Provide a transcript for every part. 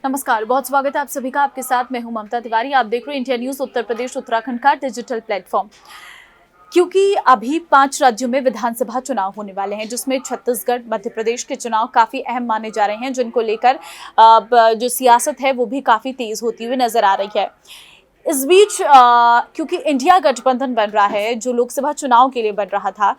नमस्कार, बहुत स्वागत है आप सभी का। आपके साथ मैं हूं ममता तिवारी। आप देख रहे हैं इंडिया न्यूज उत्तर प्रदेश उत्तराखंड का डिजिटल प्लेटफॉर्म। क्योंकि अभी 5 राज्यों में विधानसभा चुनाव होने वाले हैं, जिसमें छत्तीसगढ़, मध्य प्रदेश के चुनाव काफी अहम माने जा रहे हैं, जिनको लेकर जो सियासत है वो भी काफी तेज होती हुई नजर आ रही है। इस बीच क्योंकि इंडिया गठबंधन बन रहा है, जो लोकसभा चुनाव के लिए बन रहा था,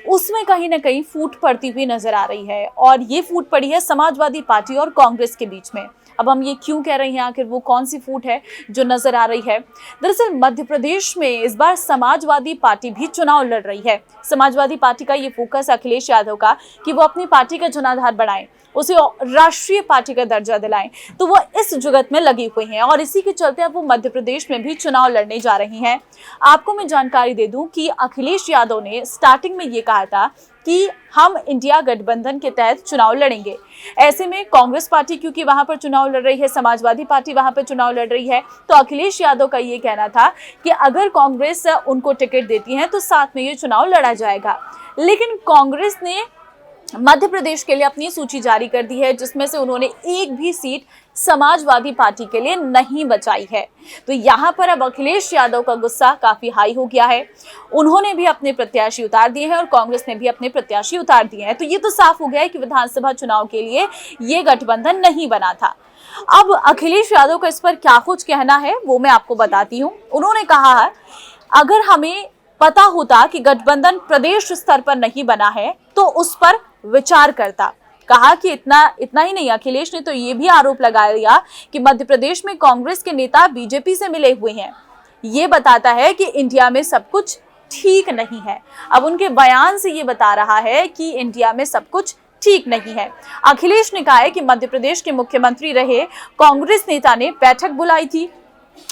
उसमें कहीं ना कहीं फूट पड़ती हुई नजर आ रही है। और ये फूट पड़ी है समाजवादी पार्टी और कांग्रेस के बीच में। अब हम ये क्यों कह रहे हैं, आखिर वो कौन सी फूट है जो नजर आ रही है? दरअसल मध्य प्रदेश में इस बार समाजवादी पार्टी भी चुनाव लड़ रही है। समाजवादी पार्टी का ये फोकस अखिलेश यादव का कि वो अपनी पार्टी का जनाधार बढ़ाएं, उसे राष्ट्रीय पार्टी का दर्जा दिलाएं, तो वो इस जुगत में लगी हुई हैं और इसी के चलते अब वो मध्य प्रदेश में भी चुनाव लड़ने जा रही हैं। आपको मैं जानकारी दे दूं कि अखिलेश यादव ने स्टार्टिंग में ये कहा था कि हम इंडिया गठबंधन के तहत चुनाव लड़ेंगे। ऐसे में कांग्रेस पार्टी क्योंकि वहां पर चुनाव लड़ रही है, समाजवादी पार्टी वहां पर चुनाव लड़ रही है, तो अखिलेश यादव का ये कहना था कि अगर कांग्रेस उनको टिकट देती है तो साथ में ये चुनाव लड़ा जाएगा। लेकिन कांग्रेस ने मध्य प्रदेश के लिए अपनी सूची जारी कर दी है, जिसमें से उन्होंने एक भी सीट समाजवादी पार्टी के लिए नहीं बचाई है। तो यहाँ पर अब अखिलेश यादव का गुस्सा काफी हाई हो गया है। उन्होंने भी अपने प्रत्याशी उतार दिए हैं और कांग्रेस ने भी अपने प्रत्याशी उतार दिए हैं। तो ये तो साफ हो गया है कि विधानसभा चुनाव के लिए ये गठबंधन नहीं बना था। अब अखिलेश यादव का इस पर क्या कुछ कहना है वो मैं आपको बताती हूँ। उन्होंने कहा है, अगर हमें पता होता कि गठबंधन प्रदेश स्तर पर नहीं बना है तो उस पर विचार करता। कहा कि इतना ही नहीं, अखिलेश ने तो ये भी आरोप लगा दिया कि मध्य प्रदेश में कांग्रेस के नेता बीजेपी से मिले हुए हैं। ये बताता है कि इंडिया में सब कुछ ठीक नहीं है। अब उनके बयान से ये बता रहा है कि इंडिया में सब कुछ ठीक नहीं है। अखिलेश ने कहा है कि मध्य प्रदेश के मुख्यमंत्री रहे कांग्रेस नेता ने बैठक बुलाई थी,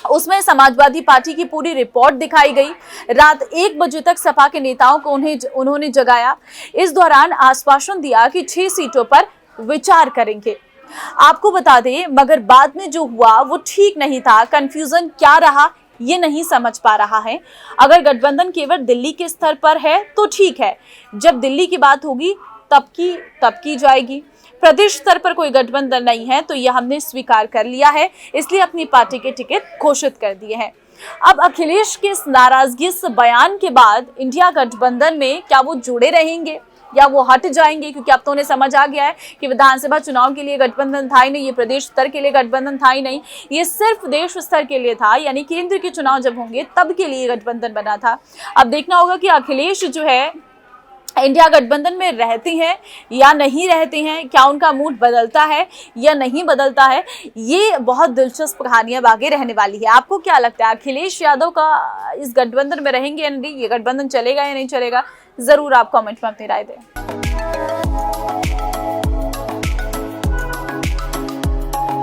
उसमें समाजवादी पार्टी की पूरी रिपोर्ट दिखाई गई। रात 1 बजे तक सपा के नेताओं को उन्होंने जगाया। इस दौरान आश्वासन दिया कि 6 सीटों पर विचार करेंगे। आपको बता दें, मगर बाद में जो हुआ वो ठीक नहीं था। कंफ्यूजन क्या रहा ये नहीं समझ पा रहा है। अगर गठबंधन केवल दिल्ली के स्तर पर है तो ठीक है, जब दिल्ली की बात होगी तब की जाएगी। प्रदेश स्तर पर कोई गठबंधन नहीं है तो यह हमने स्वीकार कर लिया है, इसलिए अपनी पार्टी के टिकट घोषित कर दिए हैं। अब अखिलेश के इस नाराजगी, इस बयान के बाद इंडिया गठबंधन में क्या वो जुड़े रहेंगे या वो हट जाएंगे? क्योंकि अब तो उन्हें समझ आ गया है कि विधानसभा चुनाव के लिए गठबंधन था ही नहीं, ये प्रदेश स्तर के लिए गठबंधन था ही नहीं, ये सिर्फ देश स्तर के लिए था, यानी केंद्र के चुनाव जब होंगे तब के लिए गठबंधन बना था। अब देखना होगा कि अखिलेश जो है इंडिया गठबंधन में रहते हैं या नहीं रहते हैं, क्या उनका मूड बदलता है या नहीं बदलता है। ये बहुत दिलचस्प कहानी अब आगे रहने वाली है। आपको क्या लगता है, अखिलेश यादव का इस गठबंधन में रहेंगे या नहीं, ये गठबंधन चलेगा या नहीं चलेगा? जरूर आप कमेंट में अपनी राय दें।